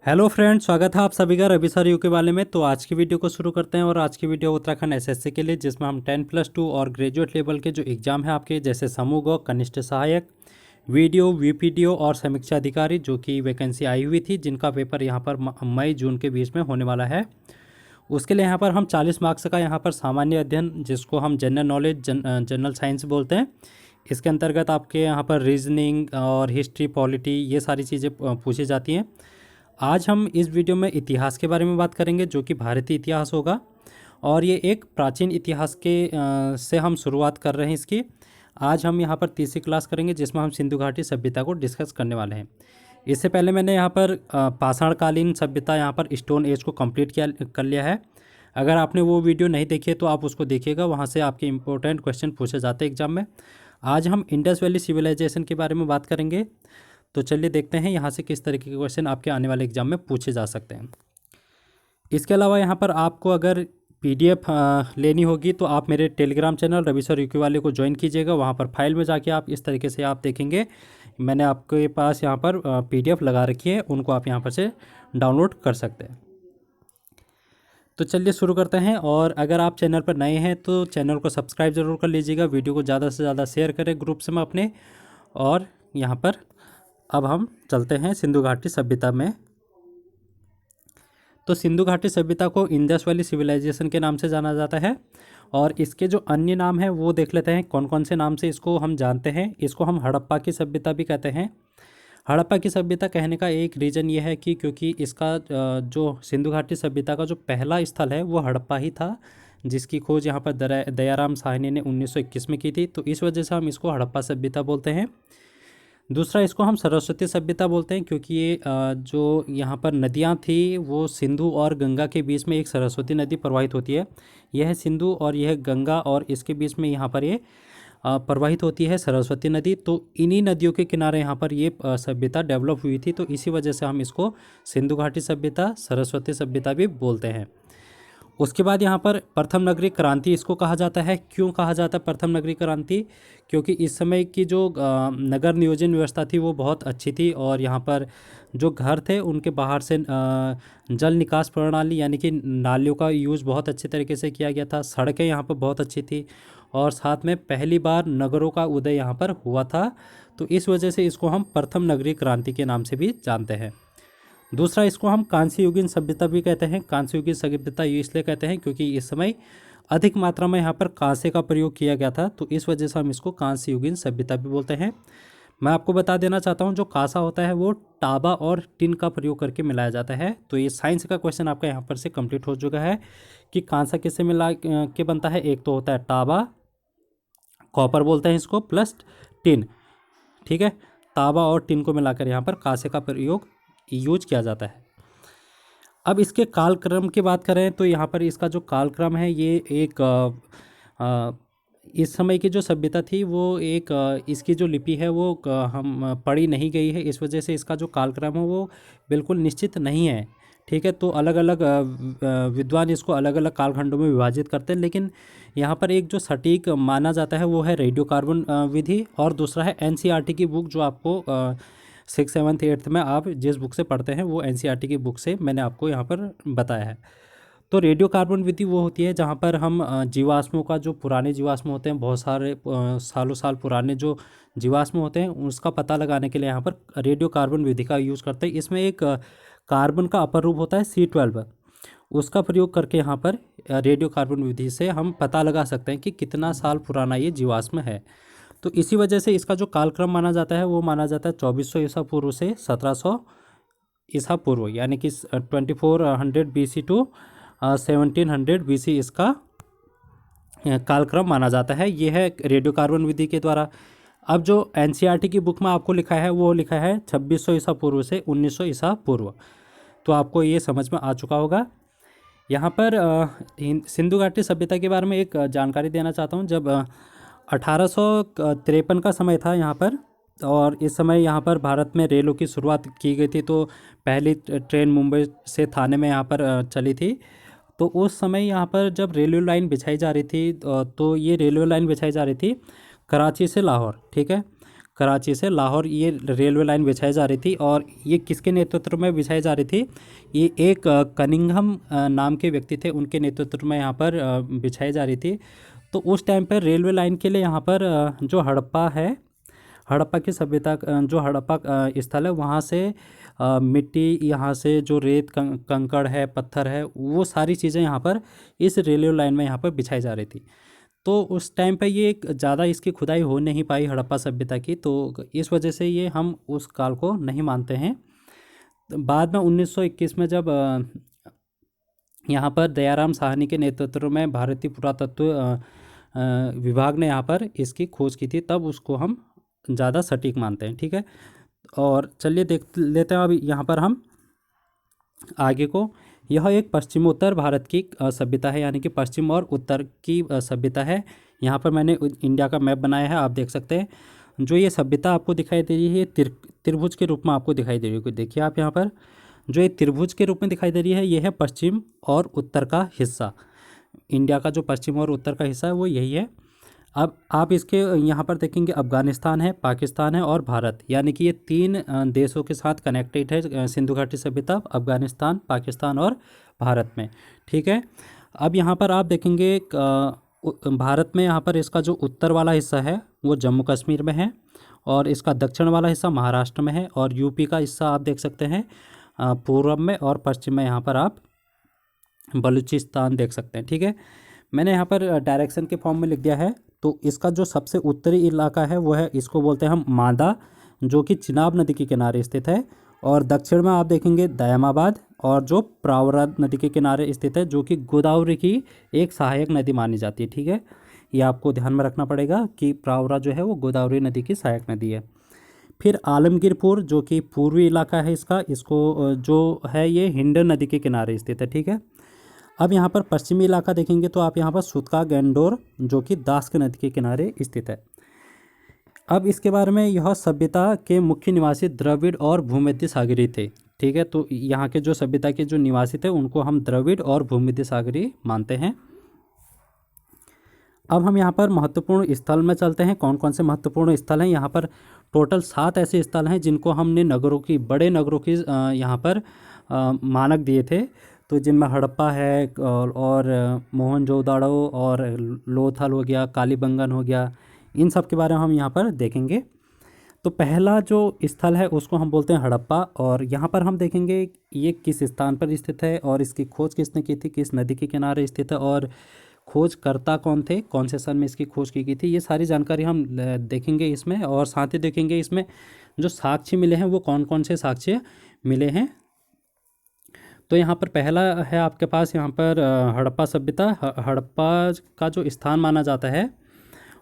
Hello friends, स्वागत है आप सभी का रवि सर यू के वाले में। तो आज की वीडियो को शुरू करते हैं। और आज की वीडियो उत्तराखंड एसएससी के लिए, जिसमें हम 10+2 और ग्रेजुएट लेवल के जो एग्ज़ाम है आपके, जैसे समूह ग, कनिष्ठ सहायक, वीडियो, वीपीडीओ और समीक्षा अधिकारी, जो कि वैकेंसी आई हुई थी, जिनका पेपर यहाँ पर मई जून के बीच में होने वाला है। उसके लिए यहाँ पर हम 40 मार्क्स का यहाँ पर सामान्य अध्ययन, जिसको हम जनरल नॉलेज जनरल साइंस बोलते हैं, इसके अंतर्गत आपके यहाँ पर रीजनिंग और हिस्ट्री, पॉलिटी, ये सारी चीज़ें पूछी जाती हैं। आज हम इस वीडियो में इतिहास के बारे में बात करेंगे, जो कि भारतीय इतिहास होगा। और ये एक प्राचीन इतिहास के से हम शुरुआत कर रहे हैं इसकी। आज हम यहाँ पर तीसरी क्लास करेंगे, जिसमें हम सिंधु घाटी सभ्यता को डिस्कस करने वाले हैं। इससे पहले मैंने यहाँ पर पाषाणकालीन सभ्यता, यहाँ पर स्टोन एज को कंप्लीट कर लिया है। अगर आपने वो वीडियो नहीं देखी है तो आप उसको देखिएगा, वहाँ से आपके इंपॉर्टेंट क्वेश्चन पूछे जाते हैं एग्जाम में। आज हम इंडस वैली सिविलाइजेशन के बारे में बात करेंगे। तो चलिए देखते हैं यहाँ से किस तरीके के क्वेश्चन आपके आने वाले एग्जाम में पूछे जा सकते हैं। इसके अलावा यहाँ पर आपको अगर पीडीएफ लेनी होगी तो आप मेरे telegram channel Ravi sir UK वाले को ज्वाइन कीजिएगा। वहाँ पर फाइल में जाके आप इस तरीके से आप देखेंगे, मैंने आपके पास यहाँ पर पीडीएफ लगा रखी है, उनको आप यहाँ पर से डाउनलोड कर सकते हैं। तो चलिए शुरू करते हैं। और अगर आप चैनल पर नए हैं तो चैनल को सब्सक्राइब ज़रूर कर लीजिएगा, वीडियो को ज़्यादा से ज़्यादा शेयर करें ग्रुप्स में अपने। और यहाँ पर अब हम चलते हैं सिंधु घाटी सभ्यता में। तो सिंधु घाटी सभ्यता को इंडस वैली सिविलाइजेशन के नाम से जाना जाता है। और इसके जो अन्य नाम हैं वो देख लेते हैं, कौन कौन से नाम से इसको हम जानते हैं। इसको हम हड़प्पा की सभ्यता भी कहते हैं। हड़प्पा की सभ्यता कहने का एक रीज़न ये है कि क्योंकि इसका जो सिंधु घाटी सभ्यता का जो पहला स्थल है वो हड़प्पा ही था, जिसकी खोज यहाँ पर दयाराम साहनी ने 1921 में की थी। तो इस वजह से हम इसको हड़प्पा सभ्यता बोलते हैं। दूसरा, इसको हम सरस्वती सभ्यता बोलते हैं, क्योंकि ये जो यहाँ पर नदियाँ थी वो सिंधु और गंगा के बीच में एक सरस्वती नदी प्रवाहित होती है। यह है सिंधु और यह गंगा, और इसके बीच में यहाँ पर ये प्रवाहित होती है सरस्वती नदी। तो इन्हीं नदियों के किनारे यहाँ पर ये सभ्यता डेवलप हुई थी। तो इसी वजह से हम इसको सिंधु घाटी सभ्यता, सरस्वती सभ्यता भी बोलते हैं। उसके बाद यहाँ पर प्रथम नगरीय क्रांति इसको कहा जाता है। क्यों कहा जाता है प्रथम नगरीय क्रांति? क्योंकि इस समय की जो नगर नियोजन व्यवस्था थी वो बहुत अच्छी थी, और यहाँ पर जो घर थे उनके बाहर से जल निकास प्रणाली यानी कि नालियों का यूज़ बहुत अच्छे तरीके से किया गया था। सड़कें यहाँ पर बहुत अच्छी थी, और साथ में पहली बार नगरों का उदय यहाँ पर हुआ था। तो इस वजह से इसको हम प्रथम नगरीय क्रांति के नाम से भी जानते हैं। दूसरा, इसको हम कांस्य युगीन सभ्यता भी कहते हैं। कांस्य युगीन सभ्यता ये इसलिए कहते हैं क्योंकि इस समय अधिक मात्रा में यहाँ पर कांसे का प्रयोग किया गया था, तो इस वजह से हम इसको कांस्य युगीन सभ्यता भी बोलते हैं। मैं आपको बता देना चाहता हूँ, जो कांसा होता है वो टाबा और टिन का प्रयोग करके मिलाया जाता है। तो ये साइंस का क्वेश्चन आपका यहाँ पर से कंप्लीट हो चुका है कि कांसा किससे मिला के बनता है। एक तो होता है टाबा, कॉपर बोलते हैं इसको, प्लस टिन। ठीक है, तांबा और टिन को मिलाकर यहाँ पर कांसे का प्रयोग यूज किया जाता है। अब इसके कालक्रम की बात करें तो यहाँ पर इसका जो कालक्रम है ये एक इस समय की जो सभ्यता थी वो एक इसकी जो लिपि है वो हम पढ़ी नहीं गई है, इस वजह से इसका जो कालक्रम है वो बिल्कुल निश्चित नहीं है। ठीक है, तो अलग अलग विद्वान इसको अलग अलग कालखंडों में विभाजित करते हैं, लेकिन यहाँ पर एक जो सटीक माना जाता है वो है रेडियो कार्बन विधि। और दूसरा है एनसीईआरटी की बुक, जो आपको 6th 7th 8th में आप जिस बुक से पढ़ते हैं वो एनसीईआरटी की बुक से मैंने आपको यहाँ पर बताया है। तो रेडियो कार्बन विधि वो होती है जहाँ पर हम जीवाश्मों का, जो पुराने जीवाश्म होते हैं, बहुत सारे सालों साल पुराने जो जीवाश्म होते हैं, उसका पता लगाने के लिए यहाँ पर रेडियो कार्बन विधि का यूज़ करते हैं। इसमें एक कार्बन का अपर रूप होता है C12, उसका प्रयोग करके यहाँ पर रेडियो कार्बन विधि से हम पता लगा सकते हैं कि कितना साल पुराना ये जीवाश्म है। तो इसी वजह से इसका जो कालक्रम माना जाता है वो माना जाता है 2400 ईसा पूर्व से 1700 ईसा पूर्व, यानी कि 2400 BC टू 1700 BC इसका कालक्रम माना जाता है। ये है रेडियो कार्बन विधि के द्वारा। अब जो एनसीईआरटी की बुक में आपको लिखा है वो लिखा है 2600 ईसा पूर्व से 1900 ईसा पूर्व। तो आपको ये समझ में आ चुका होगा। यहाँ पर सिंधु घाटी सभ्यता के बारे में एक जानकारी देना चाहता हूँ। जब 1853 का समय था यहाँ पर, और इस समय यहाँ पर भारत में रेलों की शुरुआत की गई थी। तो पहली ट्रेन मुंबई से थाने में यहाँ पर चली थी। तो उस समय यहाँ पर जब रेलवे लाइन बिछाई जा रही थी, तो ये रेलवे लाइन बिछाई जा रही थी कराची से लाहौर। ठीक है, कराची से लाहौर ये रेलवे लाइन बिछाई जा रही थी। और ये किसके नेतृत्व में बिछाई जा रही थी? ये एक कनिंघम नाम के व्यक्ति थे, उनके नेतृत्व में यहाँ पर बिछाई जा रही थी। तो उस टाइम पर रेलवे लाइन के लिए यहाँ पर जो हड़प्पा है, हड़प्पा की सभ्यता, जो हड़प्पा स्थल है, वहाँ से मिट्टी, यहाँ से जो रेत कंकड़ है, पत्थर है, वो सारी चीज़ें यहाँ पर इस रेलवे लाइन में यहाँ पर बिछाई जा रही थी। तो उस टाइम पे ये ज़्यादा इसकी खुदाई हो नहीं पाई हड़प्पा सभ्यता की, तो इस वजह से ये हम उस काल को नहीं मानते हैं। तो बाद में 1921 में जब यहाँ पर दयाराम साहनी के नेतृत्व में भारतीय पुरातत्व विभाग ने यहाँ पर इसकी खोज की थी, तब उसको हम ज़्यादा सटीक मानते हैं। ठीक है, और चलिए देख लेते हैं अब यहाँ पर हम आगे को। यह एक पश्चिमोत्तर भारत की सभ्यता है, यानी कि पश्चिम और उत्तर की सभ्यता है। यहाँ पर मैंने इंडिया का मैप बनाया है, आप देख सकते हैं। जो ये सभ्यता आपको दिखाई दे रही है, त्रिभुज के रूप में आपको दिखाई दे रही है। देखिए आप यहाँ पर जो ये त्रिभुज के रूप में दिखाई दे रही है, ये है पश्चिम और उत्तर का हिस्सा। इंडिया का जो पश्चिम और उत्तर का हिस्सा है वो यही है। अब आप इसके यहाँ पर देखेंगे अफ़गानिस्तान है, पाकिस्तान है और भारत, यानी कि ये 3 देशों के साथ कनेक्टेड है सिंधु घाटी सभ्यता, अफ़गानिस्तान, पाकिस्तान और भारत में। ठीक है, अब यहाँ पर आप देखेंगे भारत में यहाँ पर इसका जो उत्तर वाला हिस्सा है वो जम्मू कश्मीर में है, और इसका दक्षिण वाला हिस्सा महाराष्ट्र में है, और यूपी का हिस्सा आप देख सकते हैं पूर्व में, और पश्चिम में यहाँ पर आप बलूचिस्तान देख सकते हैं। ठीक है, मैंने यहाँ पर डायरेक्शन के फॉर्म में लिख दिया है। तो इसका जो सबसे उत्तरी इलाका है वो है, इसको बोलते हैं हम मादा, जो कि चिनाब नदी के किनारे स्थित है। और दक्षिण में आप देखेंगे दयामाबाद, और जो प्रावरा नदी के किनारे स्थित है, जो कि गोदावरी की एक सहायक नदी मानी जाती है। ठीक है, ये आपको ध्यान में रखना पड़ेगा कि प्रावरा जो है वो गोदावरी नदी की सहायक नदी है। फिर आलमगीरपुर, जो कि पूर्वी इलाका है इसको जो है ये हिंड नदी के किनारे स्थित है। ठीक है, अब यहाँ पर पश्चिमी इलाका देखेंगे तो आप यहाँ पर सुतका गैंडोर, जो कि दास्क नदी के किनारे स्थित है। अब इसके बारे में, यह सभ्यता के मुख्य निवासी द्रविड़ और भूमध्य सागरी थे। ठीक है, तो यहाँ के जो सभ्यता के जो निवासी थे उनको हम द्रविड़ और भूमध्य सागरी मानते हैं। अब हम यहाँ पर महत्वपूर्ण स्थल में चलते हैं। कौन कौन से महत्वपूर्ण स्थल हैं? यहाँ पर टोटल 7 ऐसे स्थल हैं जिनको हमने नगरों की, बड़े नगरों की यहाँ पर मानक दिए थे। तो जिनमें हड़प्पा है, और मोहनजोदाड़ो और लोथल हो गया, कालीबंगन हो गया, इन सब के बारे में हम यहाँ पर देखेंगे। तो पहला जो स्थल है उसको हम बोलते हैं हड़प्पा, और यहाँ पर हम देखेंगे ये किस स्थान पर स्थित है, और इसकी खोज किसने की थी, किस नदी के किनारे स्थित है, और खोजकर्ता कौन थे, कौन से सन में इसकी खोज की गई थी, ये सारी जानकारी हम देखेंगे इसमें। और साथ ही देखेंगे इसमें जो साक्ष्य मिले हैं वो कौन कौन से साक्ष्य मिले हैं। तो यहाँ पर पहला है आपके पास यहाँ पर हड़प्पा सभ्यता। हड़प्पा का जो स्थान माना जाता है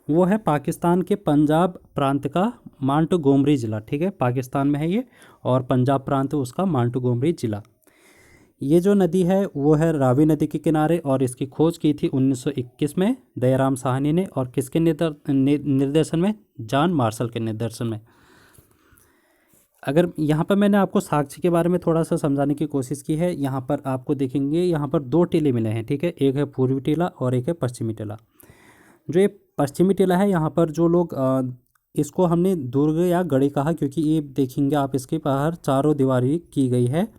वो है पाकिस्तान के पंजाब प्रांत का मांटगोमरी ज़िला। ठीक है, पाकिस्तान में है ये, और पंजाब प्रांत उसका मांटगोमरी ज़िला। ये जो नदी है वो है रावी नदी के किनारे, और इसकी खोज की थी 1921 में दयाराम साहनी ने, और किसके निर्देशन में? जॉन मार्शल के निर्देशन में। अगर यहाँ पर मैंने आपको साक्ष्य के बारे में थोड़ा सा समझाने की कोशिश की है। यहाँ पर आपको देखेंगे यहाँ पर 2 टीले मिले हैं। ठीक है, एक है पूर्वी टीला और एक है पश्चिमी टीला। जो ये पश्चिमी टीला है, यहाँ पर जो लोग इसको हमने दुर्ग या गढ़ी कहा, क्योंकि ये देखेंगे आप इसके बाहर चारों दीवारी की गई है,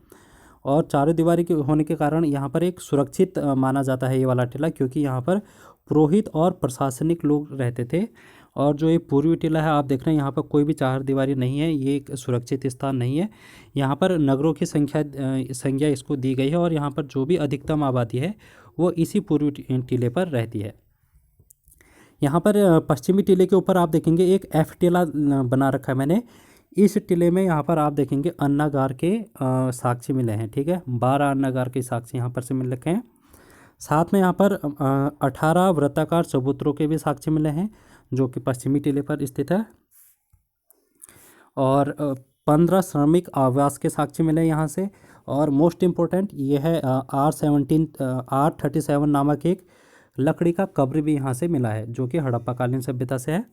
और चारों दीवारी के होने के कारण यहाँ पर एक सुरक्षित माना जाता है ये वाला टीला, क्योंकि यहाँ पर पुरोहित और प्रशासनिक लोग रहते थे। और जो ये पूर्वी टीला है आप देख रहे हैं, यहाँ पर कोई भी चार दीवारी नहीं है, ये एक सुरक्षित स्थान नहीं है। यहाँ पर नगरों की संख्या इसको दी गई है, और यहाँ पर जो भी अधिकतम आबादी है वो इसी पूर्वी टीले पर रहती है। यहाँ पर पश्चिमी टीले के ऊपर आप देखेंगे एक एफ टीला बना रखा है मैंने। इस टीले में यहाँ पर आप देखेंगे अन्नागार के साक्ष्य मिले हैं। ठीक है, 12 अन्नागार के साक्ष्य यहाँ पर से मिल रखे हैं। साथ में यहाँ पर 18 वृत्ताकार चबूतरों के भी साक्ष्य मिले हैं, जो कि पश्चिमी टीले पर स्थित है। और 15 श्रमिक आवास के साक्ष्य मिले यहाँ से। और मोस्ट इम्पोर्टेंट ये है R37 नामक एक लकड़ी का कब्र भी यहाँ से मिला है, जो कि हड़प्पा कालीन सभ्यता से है।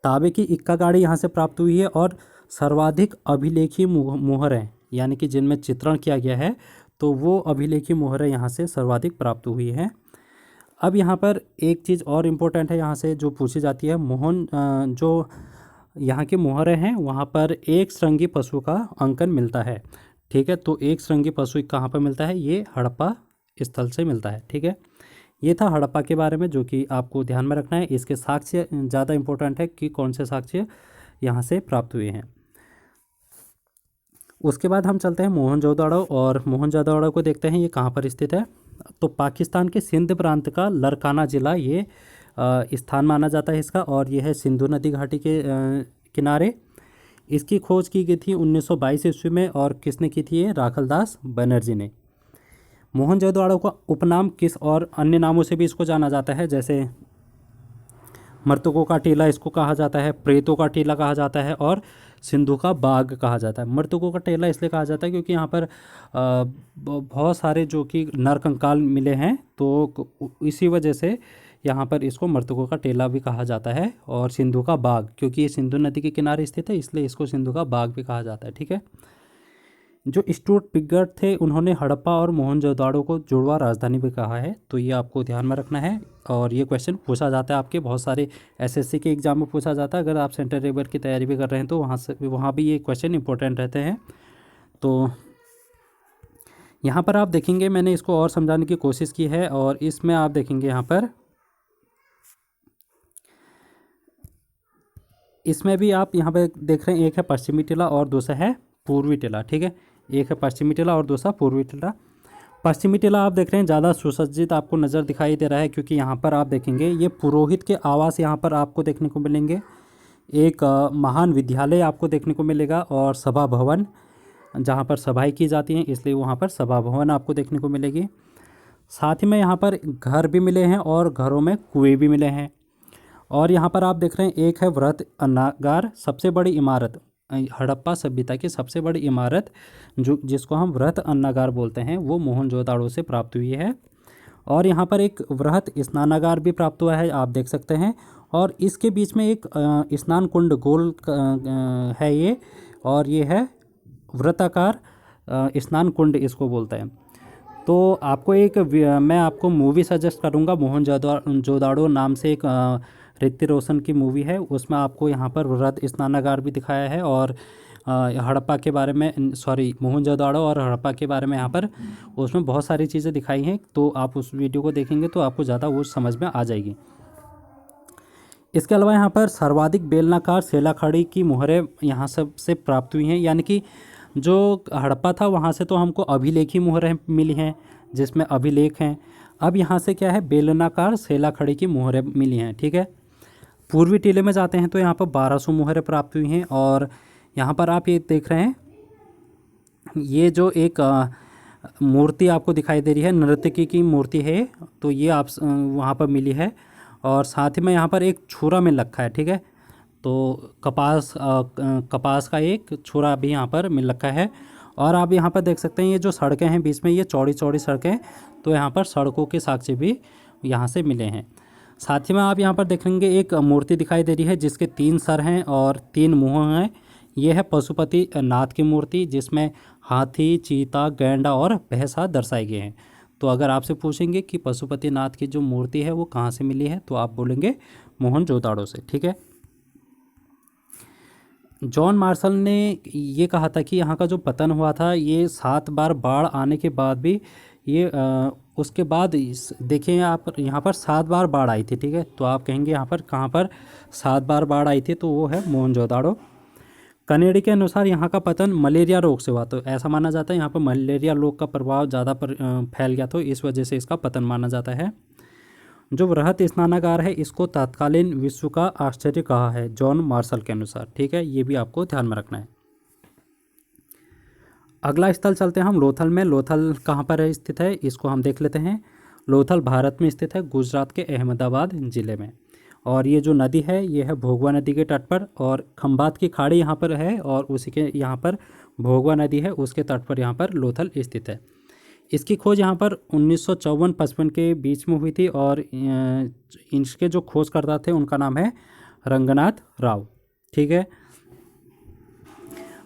तांबे की इक्का गाड़ी यहाँ से प्राप्त हुई है, और सर्वाधिक अभिलेखी मोहरें, यानी कि जिनमें चित्रण किया गया है, तो वो अभिलेखी मोहरें यहाँ से सर्वाधिक प्राप्त हुई हैं। अब यहाँ पर एक चीज़ और इम्पोर्टेंट है यहाँ से जो पूछी जाती है, जो यहाँ के मोहरे हैं वहाँ पर एक श्रृंगी पशु का अंकन मिलता है। ठीक है, तो एक श्रृंगी पशु कहाँ पर मिलता है, ये हड़प्पा स्थल से मिलता है। ठीक है, ये था हड़प्पा के बारे में जो कि आपको ध्यान में रखना है। इसके साक्ष्य ज़्यादा इम्पोर्टेंट है कि कौन से साक्ष्य यहाँ से प्राप्त हुए हैं। उसके बाद हम चलते हैं मोहनजोदड़ो, और मोहनजोदड़ो को देखते हैं ये कहाँ पर स्थित है। तो पाकिस्तान के सिंध प्रांत का लरकाना ज़िला ये स्थान माना जाता है इसका, और यह है सिंधु नदी घाटी के किनारे। इसकी खोज की गई थी 1922 ईस्वी में, और किसने की थी, ये राखलदास बनर्जी ने। मोहनजोदड़ो का उपनाम किस और अन्य नामों से भी इसको जाना जाता है, जैसे मृतकों का टीला इसको कहा जाता है, प्रेतों का टीला कहा जाता है, और सिंधु का बाग कहा जाता है। मृतकों का टीला इसलिए कहा जाता है क्योंकि यहाँ पर बहुत सारे जो कि नरकंकाल मिले हैं, तो इसी वजह से यहाँ पर इसको मृतकों का टीला भी कहा जाता है। और सिंधु का बाग क्योंकि ये सिंधु नदी के किनारे स्थित है, इसलिए इसको सिंधु का बाग भी कहा जाता है। ठीक है, जो स्टुअर्ट पिगट थे उन्होंने हड़प्पा और मोहनजोदड़ो को जुड़वा राजधानी भी कहा है, तो ये आपको ध्यान में रखना है। और ये क्वेश्चन पूछा जाता है आपके बहुत सारे एसएससी के एग्जाम में पूछा जाता है। अगर आप सेंट्रल लेवल की तैयारी भी कर रहे हैं तो वहाँ भी ये क्वेश्चन इंपॉर्टेंट रहते हैं। तो यहाँ पर आप देखेंगे मैंने इसको और समझाने की कोशिश की है, और इसमें आप देखेंगे यहाँ पर इसमें भी आप यहाँ पर देख रहे हैं, एक है पश्चिमी टीला और दूसरा है पूर्वी टीला। ठीक है, एक है पश्चिमी टीला और दूसरा पूर्वी टीला। पश्चिमी टीला आप देख रहे हैं ज़्यादा सुसज्जित आपको नज़र दिखाई दे रहा है, क्योंकि यहाँ पर आप देखेंगे ये पुरोहित के आवास यहाँ पर आपको देखने को मिलेंगे। एक महान विद्यालय आपको देखने को मिलेगा, और सभा भवन जहाँ पर सभाएं की जाती हैं, इसलिए वहाँ पर सभा भवन आपको देखने को मिलेगी। साथ ही में यहाँ पर घर भी मिले हैं, और घरों में कुएँ भी मिले हैं। और यहाँ पर आप देख रहे हैं एक है वृहत अन्नागार, सबसे बड़ी इमारत हड़प्पा सभ्यता की सबसे बड़ी इमारत जो जिसको हम वृहत अन्नागार बोलते हैं, वो मोहनजोदड़ो से प्राप्त हुई है। और यहाँ पर एक वृहत स्नानागार भी प्राप्त हुआ है, आप देख सकते हैं। और इसके बीच में एक स्नान कुंड गोल है ये, और ये है वृत्ताकार स्नान कुंड इसको बोलते हैं। तो आपको मैं आपको मूवी सजेस्ट करूँगा, मोहनजोदड़ो नाम से एक ऋतिक रोशन की मूवी है, उसमें आपको यहाँ पर वृहत स्नानागार भी दिखाया है, और हड़प्पा के बारे में मोहनजोदड़ो और हड़प्पा के बारे में यहाँ पर उसमें बहुत सारी चीज़ें दिखाई हैं। तो आप उस वीडियो को देखेंगे तो आपको ज़्यादा वो समझ में आ जाएगी। इसके अलावा यहाँ पर सर्वाधिक बेलनाकार सेलाखड़ी की मुहरें यहाँ से प्राप्त हुई हैं, यानी कि जो हड़प्पा था वहाँ से तो हमको अभिलेखी मुहरें मिली हैं जिसमें अभिलेख हैं। अब यहाँ से क्या है, बेलनाकार सेलाखड़ी की मुहरें मिली हैं। ठीक है, पूर्वी टीले में जाते हैं तो यहाँ पर 1200 मुहरें प्राप्त हुई हैं। और यहाँ पर आप ये देख रहे हैं, ये जो एक मूर्ति आपको दिखाई दे रही है, नर्तकी की मूर्ति है, तो ये आप वहाँ पर मिली है। और साथ ही में यहाँ पर एक छुरा मिल रखा है। ठीक है, तो कपास का एक छुरा भी यहाँ पर मिल रखा है। और आप यहाँ पर देख सकते हैं ये जो सड़कें हैं बीच में, ये चौड़ी चौड़ी सड़कें, तो यहाँ पर सड़कों के साक्ष्य भी यहाँ से मिले हैं। साथ ही में आप यहाँ पर देखेंगे एक मूर्ति दिखाई दे रही है जिसके 3 सर हैं और 3 मुँह हैं। ये है पशुपति नाथ की मूर्ति, जिसमें हाथी, चीता, गैंडा और भैंसा दर्शाए गए हैं। तो अगर आपसे पूछेंगे कि पशुपति नाथ की जो मूर्ति है वो कहाँ से मिली है, तो आप बोलेंगे मोहनजोदड़ो से। ठीक है, जॉन मार्शल ने ये कहा था कि यहाँ का जो पतन हुआ था, ये 7 बार बाढ़ आने के बाद भी ये उसके बाद देखिए आप यहाँ पर 7 बार बाढ़ आई थी। ठीक है, तो आप कहेंगे यहाँ पर कहाँ पर 7 बार बाढ़ आई थी, तो वो है मोहनजोदड़ो। कनेडी के अनुसार यहाँ का पतन मलेरिया रोग से हुआ, तो ऐसा माना जाता है यहाँ पर मलेरिया रोग का प्रभाव ज़्यादा फैल गया, तो इस वजह से इसका पतन माना जाता है। जो वृहत स्नानागार है इसको तत्कालीन विश्व का आश्चर्य कहा है जॉन मार्शल के अनुसार। ठीक है, ये भी आपको ध्यान में रखना है। अगला स्थल चलते हैं हम लोथल में। लोथल कहाँ पर स्थित है, इसको हम देख लेते हैं। लोथल भारत में स्थित है, गुजरात के अहमदाबाद ज़िले में। और ये जो नदी है ये है भोगवा नदी के तट पर, और खंभात की खाड़ी यहाँ पर है, और उसी के यहाँ पर भोगवा नदी है, उसके तट पर यहाँ पर लोथल स्थित है। इसकी खोज यहाँ पर 1954-55 के बीच में हुई थी, और इसके जो खोजकर्ता थे उनका नाम है रंगनाथ राव। ठीक है,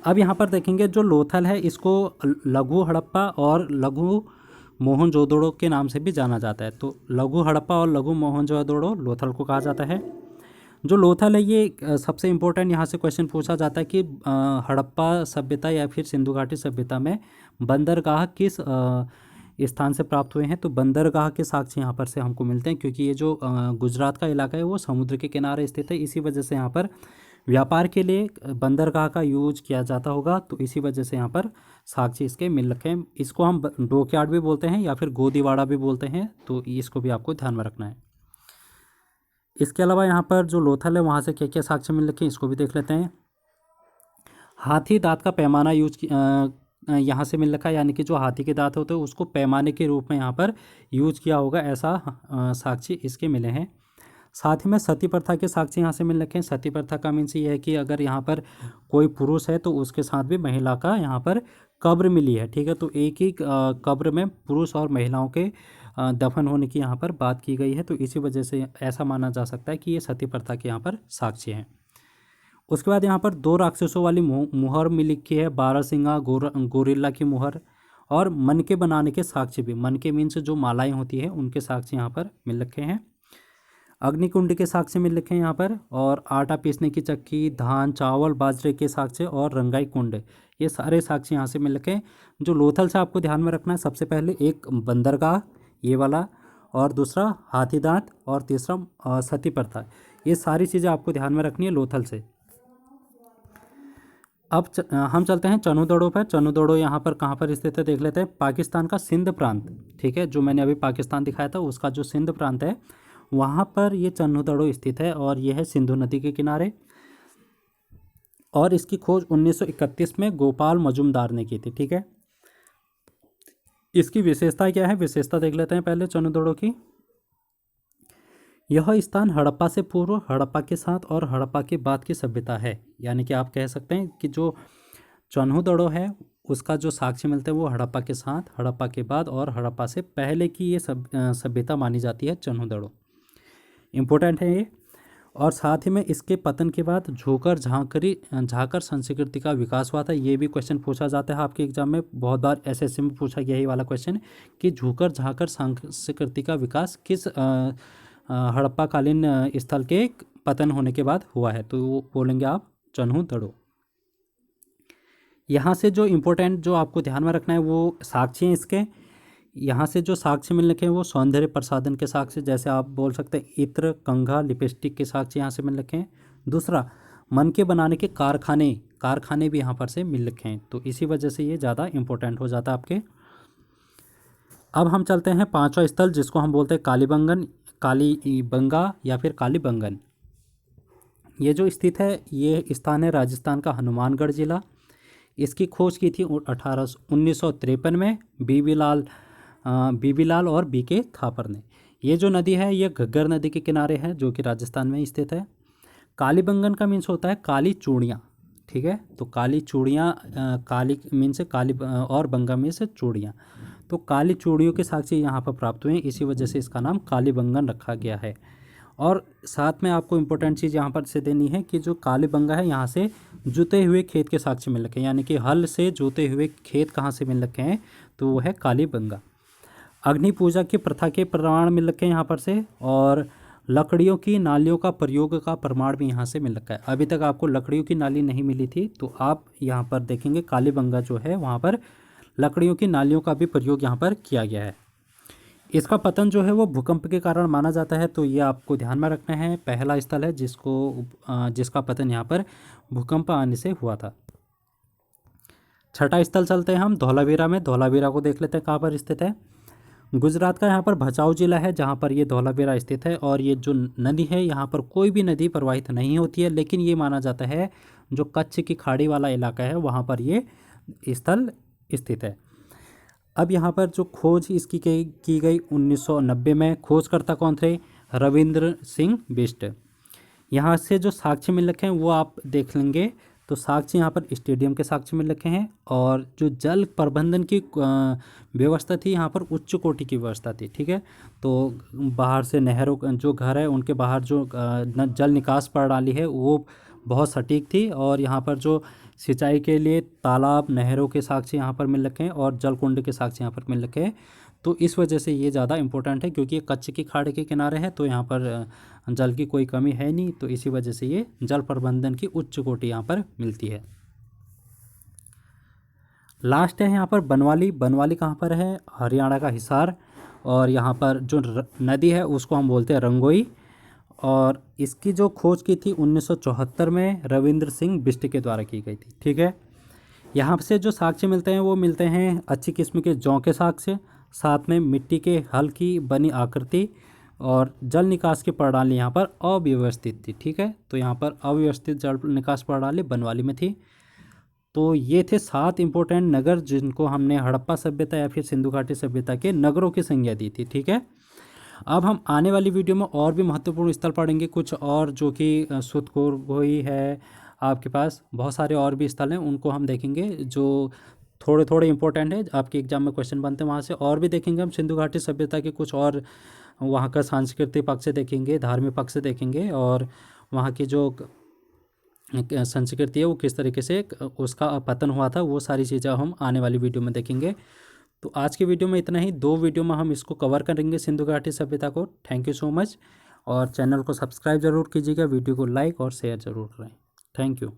अब यहाँ पर देखेंगे जो लोथल है इसको लघु हड़प्पा और लघु मोहनजोदड़ो के नाम से भी जाना जाता है। तो लघु हड़प्पा और लघु मोहनजोदड़ो लोथल को कहा जाता है। जो लोथल है ये सबसे इम्पोर्टेंट यहाँ से क्वेश्चन पूछा जाता है कि हड़प्पा सभ्यता या फिर सिंधु घाटी सभ्यता में बंदरगाह किस स्थान से प्राप्त हुए हैं। तो बंदरगाह के साक्ष्य यहाँ पर से हमको मिलते हैं, क्योंकि ये जो गुजरात का इलाका है वो समुद्र के किनारे स्थित है, इसी वजह से यहाँ पर व्यापार के लिए बंदरगाह का यूज किया जाता होगा। तो इसी वजह से यहाँ पर साक्ष्य इसके मिल रखे हैं। इसको हम डॉकयार्ड भी बोलते हैं या फिर गोदीवाड़ा भी बोलते हैं, तो इसको भी आपको ध्यान में रखना है। इसके अलावा यहाँ पर जो लोथल है वहाँ से क्या क्या साक्ष्य मिल रखे हैं इसको भी देख लेते हैं। हाथी दांत का पैमाना यहाँ से मिल रखा है, यानी कि जो हाथी के दांत होते हैं उसको पैमाने के रूप में यहाँ पर यूज किया होगा, ऐसा साक्ष्य इसके मिले हैं। साथ ही में सती प्रथा के साक्ष्य यहाँ से मिल रखे हैं। सती प्रथा का मीन्स ये है कि अगर यहाँ पर कोई पुरुष है तो उसके साथ भी महिला का यहाँ पर कब्र मिली है, ठीक है। तो एक ही कब्र में पुरुष और महिलाओं के दफन होने की यहाँ पर बात की गई है, तो इसी वजह से ऐसा माना जा सकता है कि ये सती प्रथा के यहाँ पर साक्ष्य हैं। उसके बाद यहाँ पर 2 राक्षसों वाली मुहर मिल लिखी है, बारहसिंगा गोरिल्ला की मुहर, और मन के बनाने के साक्ष्य भी, मन के मीन्स जो मालाएं होती है उनके साक्ष्य यहाँ पर मिल रखे हैं। अग्निकुंड के साक्ष्य मिल रखे हैं यहाँ पर, और आटा पीसने की चक्की, धान चावल बाजरे के साक्ष्य और रंगाई कुंड, ये सारे साक्ष्य यहाँ से मिल रखे हैं। जो लोथल से आपको ध्यान में रखना है, सबसे पहले एक बंदरगाह ये वाला, और दूसरा हाथी दांत, और तीसरा सती प्रथा, ये सारी चीज़ें आपको ध्यान में रखनी है लोथल से। अब हम चलते हैं चनुदड़ो पर। चनुदड़ो यहाँ पर कहाँ पर स्थित है देख लेते हैं। पाकिस्तान का सिंध प्रांत, ठीक है, जो मैंने अभी पाकिस्तान दिखाया था उसका जो सिंध प्रांत है वहाँ पर ये चनुदड़ो स्थित है, और यह है सिंधु नदी के किनारे। और इसकी खोज 1931 में गोपाल मजुमदार ने की थी, ठीक है। इसकी विशेषता क्या है, विशेषता देख लेते हैं पहले चनुदड़ो की। यह स्थान हड़प्पा से पूर्व, हड़प्पा के साथ और हड़प्पा के बाद की सभ्यता है, यानी कि आप कह सकते हैं कि जो चन्हुदड़ो है उसका जो साक्ष्य मिलते हैं वो हड़प्पा के साथ, हड़प्पा के बाद और हड़प्पा से पहले की ये सभ्यता मानी जाती है चन्हुदड़ो, इम्पोर्टेंट है ये। और साथ ही में इसके पतन के बाद झाकर संस्कृति का विकास हुआ था। ये भी क्वेश्चन पूछा जाता है आपके एग्जाम में, बहुत बार एसएससी में पूछा गया यही वाला क्वेश्चन कि झाकर संस्कृति का विकास किस हड़प्पा कालीन स्थल के पतन होने के बाद हुआ है, तो वो बोलेंगे आप चन्हुदड़ो। यहाँ से जो इम्पोर्टेंट जो आपको ध्यान में रखना है वो साक्ष्य हैं इसके। यहाँ से जो साक्ष्य मिल रखे हैं वो सौंदर्य प्रसाधन के साक्ष्य, जैसे आप बोल सकते हैं इत्र, कंघा, लिपस्टिक के साक्ष्य यहाँ से मिल रखे हैं। दूसरा, मन के बनाने के कारखाने भी यहाँ पर से मिल रखे हैं, तो इसी वजह से ये ज़्यादा इम्पोर्टेंट हो जाता है आपके। अब हम चलते हैं 5वां स्थल, जिसको हम बोलते हैं कालीबंगा या फिर कालीबंगन। ये जो स्थित है ये स्थान है राजस्थान का हनुमानगढ़ जिला। इसकी खोज की थी 1953 में बीबीलाल और बीके थापर ने। ये जो नदी है ये घग्गर नदी के किनारे है, जो कि राजस्थान में स्थित है। कालीबंगन का मीन्स होता है काली चूड़ियाँ, ठीक है। तो काली चूड़ियाँ, काली मीन्स काली और बंगा मीन्स चूड़ियाँ, तो काली चूड़ियों के साक्ष्य यहाँ पर प्राप्त हुए हैं, इसी वजह से इसका नाम कालीबंगन रखा गया है। और साथ में आपको इम्पोर्टेंट चीज़ यहाँ पर से देनी है कि जो कालीबंगा है यहाँ से जोते हुए खेत के साक्ष्य मिल रखे हैं, यानी कि हल से जोते हुए खेत कहाँ से मिल रखे हैं, तो वो है कालीबंगा। अग्नि पूजा की प्रथा के प्रमाण मिल रखे हैं यहाँ पर से, और लकड़ियों की नालियों का प्रयोग का प्रमाण भी यहाँ से मिल रखा है। अभी तक आपको लकड़ियों की नाली नहीं मिली थी, तो आप यहाँ पर देखेंगे कालीबंगा जो है वहाँ पर लकड़ियों की नालियों का भी प्रयोग यहाँ पर किया गया है। इसका पतन जो है वो भूकंप के कारण माना जाता है, तो ये आपको ध्यान में रखना है। पहला स्थल है जिसका पतन यहाँ पर भूकंप आने से हुआ था। 6वां स्थल चलते हैं हम धौलावीरा में। धौलावीरा को देख लेते हैं कहाँ पर स्थित है। गुजरात का यहाँ पर भचाऊ जिला है जहाँ पर ये धौलावीरा स्थित है। और ये जो नदी है यहाँ पर कोई भी नदी प्रवाहित नहीं होती है, लेकिन ये माना जाता है जो कच्छ की खाड़ी वाला इलाका है वहाँ पर ये स्थल स्थित है। अब यहाँ पर जो खोज इसकी की गई 1990 में, खोजकर्ता कौन थे, रविंद्र सिंह बिष्ट। यहाँ से जो साक्ष्य मिल रखे हैं वो आप देख लेंगे, तो साक्ष्य यहाँ पर स्टेडियम के साक्ष्य मिल रखे हैं, और जो जल प्रबंधन की व्यवस्था थी यहाँ पर उच्च कोटि की व्यवस्था थी, ठीक है। तो बाहर से नहरों जो घर है उनके बाहर जो जल निकास प्रणाली है वो बहुत सटीक थी, और यहाँ पर जो सिंचाई के लिए तालाब नहरों के साक्ष्य यहाँ पर मिल रखे हैं, और जल कुंड के साक्ष्य यहाँ पर मिल रखे हैं। तो इस वजह से ये ज़्यादा इम्पोर्टेंट है, क्योंकि ये कच्छ की खाड़ी के किनारे है, तो यहाँ पर जल की कोई कमी है नहीं, तो इसी वजह से ये जल प्रबंधन की उच्च कोटि यहाँ पर मिलती है। लास्ट है यहाँ पर बनवाली। बनवाली कहाँ पर है? हरियाणा का हिसार। और यहाँ पर जो नदी है उसको हम बोलते हैं रंगोई। और इसकी जो खोज की थी 1974 में रविंद्र सिंह बिष्ट के द्वारा की गई थी। ठीक है, यहाँ से जो साक्ष्य मिलते हैं वो मिलते हैं अच्छी किस्म के जौ के साक्ष्य, साथ में मिट्टी के हल की बनी आकृति, और जल निकास की प्रणाली यहाँ पर अव्यवस्थित थी। ठीक है, तो यहाँ पर अव्यवस्थित जल निकास प्रणाली बनवाली में थी। तो ये थे 7 इंपॉर्टेंट नगर जिनको हमने हड़प्पा सभ्यता या फिर सिंधु घाटी सभ्यता के नगरों की संज्ञा दी थी। ठीक है, अब हम आने वाली वीडियो में और भी महत्वपूर्ण स्थल पढ़ेंगे कुछ और, जो कि सुतकोरगोई है, आपके पास बहुत सारे और भी स्थल हैं, उनको हम देखेंगे जो थोड़े थोड़े इंपॉर्टेंट है, आपके एग्जाम में क्वेश्चन बनते हैं वहाँ से। और भी देखेंगे हम सिंधु घाटी सभ्यता के कुछ और, वहाँ का सांस्कृतिक पक्ष से देखेंगे, धार्मिक पक्ष से देखेंगे, और वहाँ की जो संस्कृति है वो किस तरीके से उसका पतन हुआ था, वो सारी चीज़ें हम आने वाली वीडियो में देखेंगे। तो आज की वीडियो में इतना ही। 2 वीडियो में हम इसको कवर करेंगे सिंधु घाटी सभ्यता को। थैंक यू सो मच, और चैनल को सब्सक्राइब जरूर कीजिएगा, वीडियो को लाइक और शेयर जरूर करें। Thank you.